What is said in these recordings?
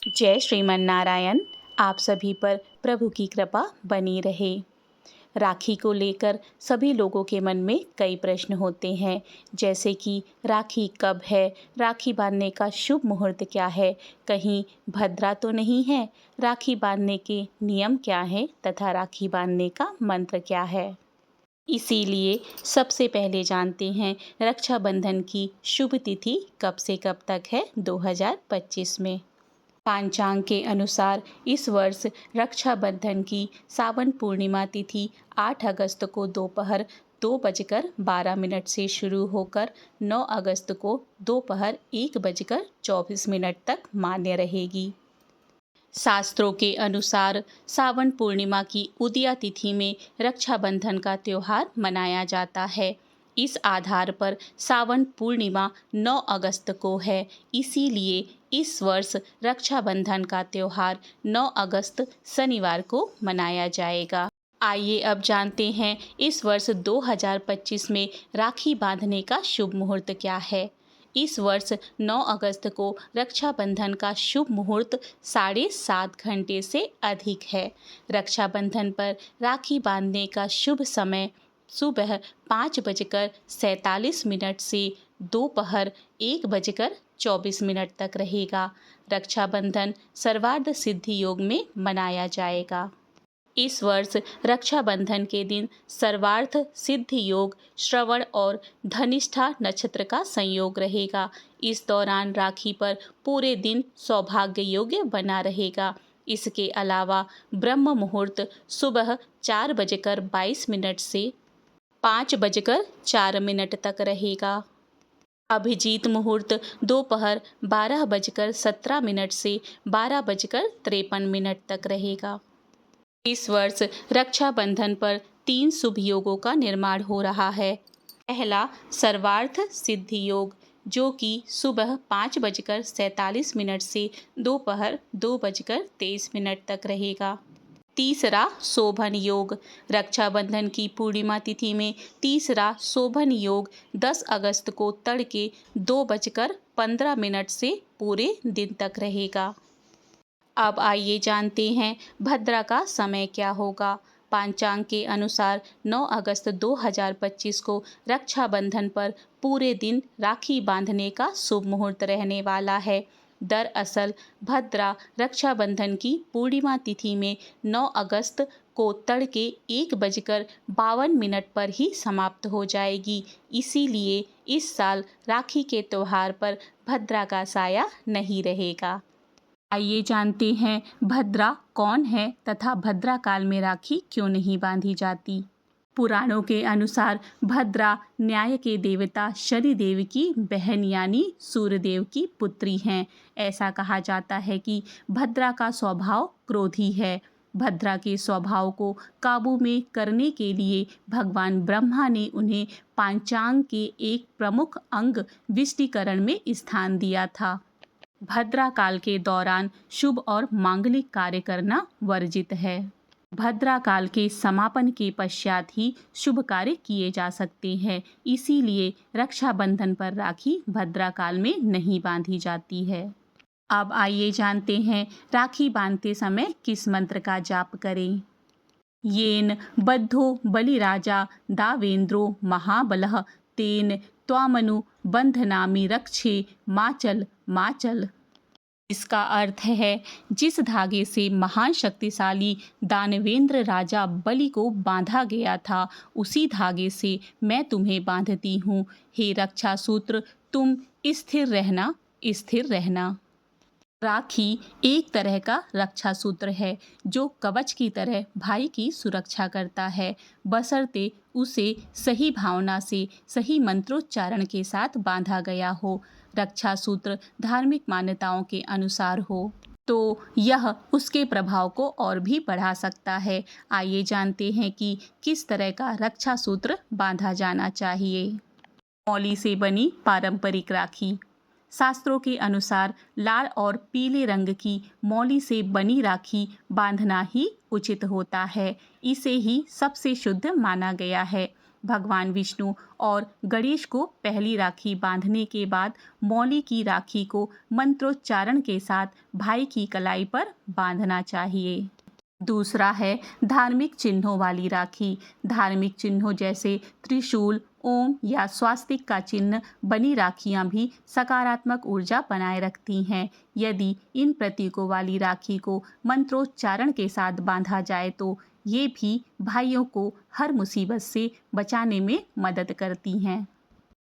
जय श्रीमन नारायण। आप सभी पर प्रभु की कृपा बनी रहे। राखी को लेकर सभी लोगों के मन में कई प्रश्न होते हैं, जैसे कि राखी कब है, राखी बांधने का शुभ मुहूर्त क्या है, कहीं भद्रा तो नहीं है, राखी बांधने के नियम क्या हैं तथा राखी बांधने का मंत्र क्या है। इसीलिए सबसे पहले जानते हैं रक्षाबंधन की शुभ तिथि कब से कब तक है 2025 में। पांचांग के अनुसार इस वर्ष रक्षाबंधन की सावन पूर्णिमा तिथि 8 अगस्त को दोपहर 2:12 से शुरू होकर 9 अगस्त को दोपहर 1:24 तक मान्य रहेगी। शास्त्रों के अनुसार सावन पूर्णिमा की उदया तिथि में रक्षाबंधन का त्योहार मनाया जाता है। इस आधार पर सावन पूर्णिमा 9 अगस्त को है, इसीलिए इस वर्ष रक्षाबंधन का त्योहार 9 अगस्त शनिवार को मनाया जाएगा। आइए अब जानते हैं इस वर्ष 2025 में राखी बांधने का शुभ मुहूर्त क्या है। इस वर्ष 9 अगस्त को रक्षाबंधन का शुभ मुहूर्त 7.5 घंटे से अधिक है। रक्षाबंधन पर राखी बांधने का शुभ समय सुबह 5:47 से दोपहर 1:24 तक रहेगा। रक्षाबंधन सर्वार्थ सिद्धि योग में मनाया जाएगा। इस वर्ष रक्षाबंधन के दिन सर्वार्थ सिद्धि योग, श्रवण और धनिष्ठा नक्षत्र का संयोग रहेगा। इस दौरान राखी पर पूरे दिन सौभाग्य योग्य बना रहेगा। इसके अलावा ब्रह्म मुहूर्त सुबह 4:22 से 5:04 तक रहेगा। अभिजीत मुहूर्त दोपहर 12:17 से 12:53 तक रहेगा। इस वर्ष रक्षाबंधन पर 3 शुभ योगों का निर्माण हो रहा है। पहला सर्वार्थ सिद्धि योग, जो कि सुबह 5:47 से दोपहर 2:23 तक रहेगा। तीसरा शोभन योग, रक्षाबंधन की पूर्णिमा तिथि में तीसरा शोभन योग 10 अगस्त को तड़के 2:15 से पूरे दिन तक रहेगा। अब आइए जानते हैं भद्रा का समय क्या होगा। पांचांग के अनुसार 9 अगस्त 2025 को रक्षाबंधन पर पूरे दिन राखी बांधने का शुभ मुहूर्त रहने वाला है। दरअसल भद्रा रक्षाबंधन की पूर्णिमा तिथि में 9 अगस्त को तड़के 1:52 पर ही समाप्त हो जाएगी। इसीलिए इस साल राखी के त्योहार पर भद्रा का साया नहीं रहेगा। आइए जानते हैं भद्रा कौन है तथा भद्रा काल में राखी क्यों नहीं बांधी जाती। पुराणों के अनुसार भद्रा न्याय के देवता शनिदेव की बहन यानी सूर्यदेव की पुत्री हैं। ऐसा कहा जाता है कि भद्रा का स्वभाव क्रोधी है। भद्रा के स्वभाव को काबू में करने के लिए भगवान ब्रह्मा ने उन्हें पांचांग के एक प्रमुख अंग विष्टिकरण में स्थान दिया था। भद्रा काल के दौरान शुभ और मांगलिक कार्य करना वर्जित है। भद्रा काल के समापन के पश्चात ही शुभ कार्य किए जा सकते हैं, इसीलिए रक्षाबंधन पर राखी भद्रा काल में नहीं बांधी जाती है। अब आइए जानते हैं राखी बांधते समय किस मंत्र का जाप करें। येन बद्धो बलिराजा दावेंद्रो महाबलः तेन त्वामनु बंधनामि रक्षे माचल माचल। इसका अर्थ है, जिस धागे से महान शक्तिशाली दानवेंद्र राजा बलि को बांधा गया था, उसी धागे से मैं तुम्हें बांधती हूँ। हे रक्षा सूत्र, तुम स्थिर रहना, स्थिर रहना। राखी एक तरह का रक्षा सूत्र है जो कवच की तरह भाई की सुरक्षा करता है, बशर्ते उसे सही भावना से सही मंत्रोच्चारण के साथ बांधा गया हो। रक्षा सूत्र धार्मिक मान्यताओं के अनुसार हो तो यह उसके प्रभाव को और भी बढ़ा सकता है। आइए जानते हैं कि किस तरह का रक्षा सूत्र बांधा जाना चाहिए। मौली से बनी पारंपरिक राखी। शास्त्रों के अनुसार लाल और पीले रंग की मौली से बनी राखी बांधना ही उचित होता है। इसे ही सबसे शुद्ध माना गया है। भगवान विष्णु और गणेश को पहली राखी बांधने के बाद मौली की राखी को मंत्रोच्चारण के साथ भाई की कलाई पर बांधना चाहिए। दूसरा है धार्मिक चिन्हों वाली राखी। धार्मिक चिन्हों जैसे त्रिशूल, ओम या स्वास्तिक का चिन्ह बनी राखियां भी सकारात्मक ऊर्जा बनाए रखती हैं। यदि इन प्रतीकों वाली राखी को मंत्रोच्चारण के साथ बांधा जाए तो ये भी भाइयों को हर मुसीबत से बचाने में मदद करती हैं।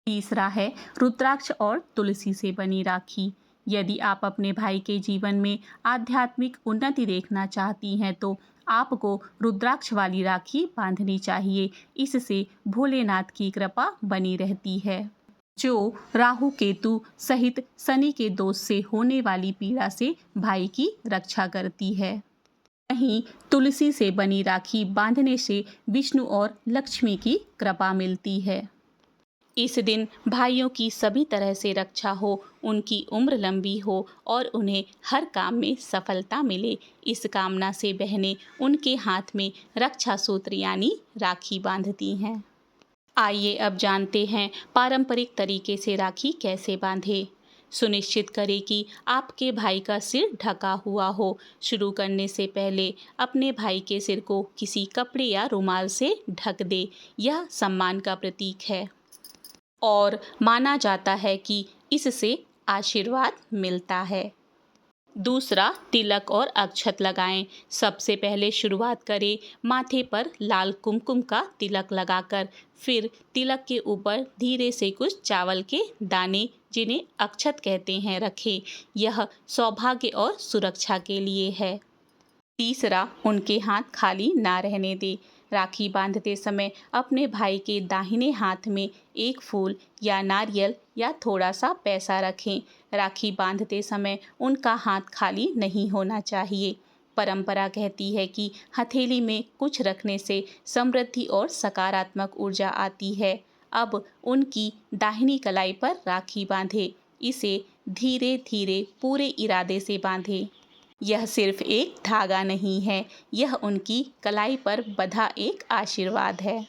तीसरा है रुद्राक्ष और तुलसी से बनी राखी। यदि आप अपने भाई के जीवन में आध्यात्मिक उन्नति देखना चाहती हैं तो आपको रुद्राक्ष वाली राखी बांधनी चाहिए। इससे भोलेनाथ की कृपा बनी रहती है, जो राहु केतु सहित शनि के दोष से होने वाली पीड़ा से भाई की रक्षा करती है। वहीं तुलसी से बनी राखी बांधने से विष्णु और लक्ष्मी की कृपा मिलती है। इस दिन भाइयों की सभी तरह से रक्षा हो, उनकी उम्र लंबी हो और उन्हें हर काम में सफलता मिले, इस कामना से बहनें उनके हाथ में रक्षा सूत्र यानी राखी बांधती हैं। आइए अब जानते हैं पारंपरिक तरीके से राखी कैसे बांधें। सुनिश्चित करें कि आपके भाई का सिर ढका हुआ हो। शुरू करने से पहले अपने भाई के सिर को किसी कपड़े या रुमाल से ढक दे। यह सम्मान का प्रतीक है और माना जाता है कि इससे आशीर्वाद मिलता है। दूसरा, तिलक और अक्षत लगाएं। सबसे पहले शुरुआत करें माथे पर लाल कुमकुम का तिलक लगाकर, फिर तिलक के ऊपर धीरे से कुछ चावल के दाने, जिन्हें अक्षत कहते हैं, रखें। यह सौभाग्य और सुरक्षा के लिए है। तीसरा, उनके हाथ खाली ना रहने दें। राखी बांधते समय अपने भाई के दाहिने हाथ में एक फूल या नारियल या थोड़ा सा पैसा रखें। राखी बांधते समय उनका हाथ खाली नहीं होना चाहिए। परंपरा कहती है कि हथेली में कुछ रखने से समृद्धि और सकारात्मक ऊर्जा आती है। अब उनकी दाहिनी कलाई पर राखी बांधें। इसे धीरे धीरे पूरे इरादे से बांधें। यह सिर्फ एक धागा नहीं है, यह उनकी कलाई पर बंधा एक आशीर्वाद है।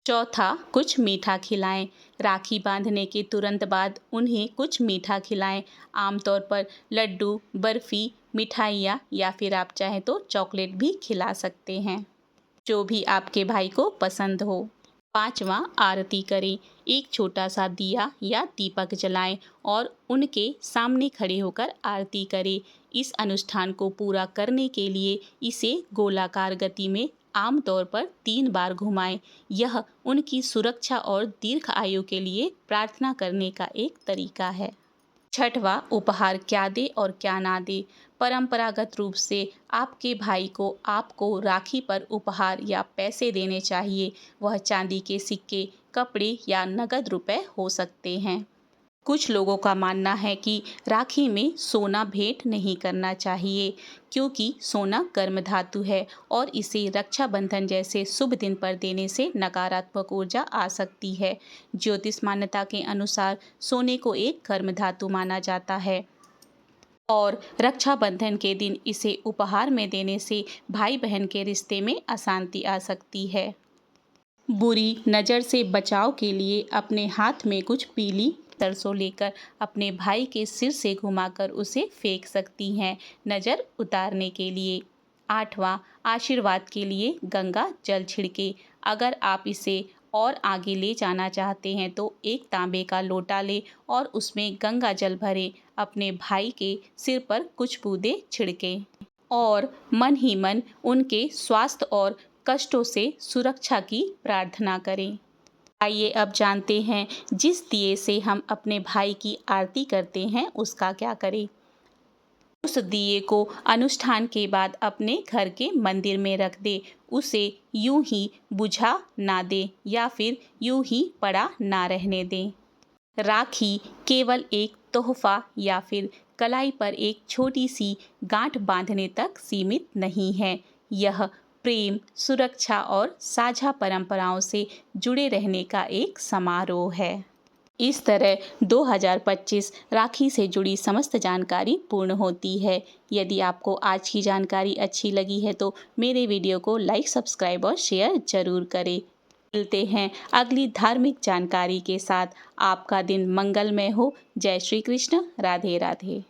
चौथा, कुछ मीठा खिलाएं। राखी बांधने के तुरंत बाद उन्हें कुछ मीठा खिलाएं। आमतौर पर लड्डू, बर्फी, मिठाइयाँ या फिर आप चाहें तो चॉकलेट भी खिला सकते हैं, जो भी आपके भाई को पसंद हो। पांचवा, आरती करें। एक छोटा सा दिया या दीपक जलाएं और उनके सामने खड़े होकर आरती करें। इस अनुष्ठान को पूरा करने के लिए इसे गोलाकार गति में आमतौर पर 3 बार घुमाएं। यह उनकी सुरक्षा और दीर्घ आयु के लिए प्रार्थना करने का एक तरीका है। छठवां, उपहार क्या दे और क्या ना दे। परंपरागत रूप से आपके भाई को आपको राखी पर उपहार या पैसे देने चाहिए। वह चांदी के सिक्के, कपड़े या नगद रुपए हो सकते हैं। कुछ लोगों का मानना है कि राखी में सोना भेंट नहीं करना चाहिए, क्योंकि सोना गर्म धातु है और इसे रक्षाबंधन जैसे शुभ दिन पर देने से नकारात्मक ऊर्जा आ सकती है। ज्योतिष मान्यता के अनुसार सोने को एक गर्म धातु माना जाता है और रक्षाबंधन के दिन इसे उपहार में देने से भाई बहन के रिश्ते में अशांति आ सकती है। बुरी नज़र से बचाव के लिए अपने हाथ में कुछ पीली सरसों लेकर अपने भाई के सिर से घुमाकर उसे फेंक सकती हैं, नज़र उतारने के लिए। आठवां, आशीर्वाद के लिए गंगा जल छिड़के। अगर आप इसे और आगे ले जाना चाहते हैं तो एक तांबे का लोटा लें और उसमें गंगा जल भरें। अपने भाई के सिर पर कुछ बूंदें छिड़कें और मन ही मन उनके स्वास्थ्य और कष्टों से सुरक्षा की प्रार्थना करें। आइए अब जानते हैं जिस दिए से हम अपने भाई की आरती करते हैं उसका क्या करें। उस दिए को अनुष्ठान के बाद अपने घर के मंदिर में रख दे। उसे यूं ही बुझा ना दे या फिर यूं ही पड़ा ना रहने दें। राखी केवल एक तोहफा या फिर कलाई पर एक छोटी सी गांठ बांधने तक सीमित नहीं है। यह प्रेम, सुरक्षा और साझा परंपराओं से जुड़े रहने का एक समारोह है। इस तरह 2025 राखी से जुड़ी समस्त जानकारी पूर्ण होती है। यदि आपको आज की जानकारी अच्छी लगी है तो मेरे वीडियो को लाइक, सब्सक्राइब और शेयर जरूर करें। मिलते हैं अगली धार्मिक जानकारी के साथ। आपका दिन मंगलमय हो। जय श्री कृष्ण। राधे राधे।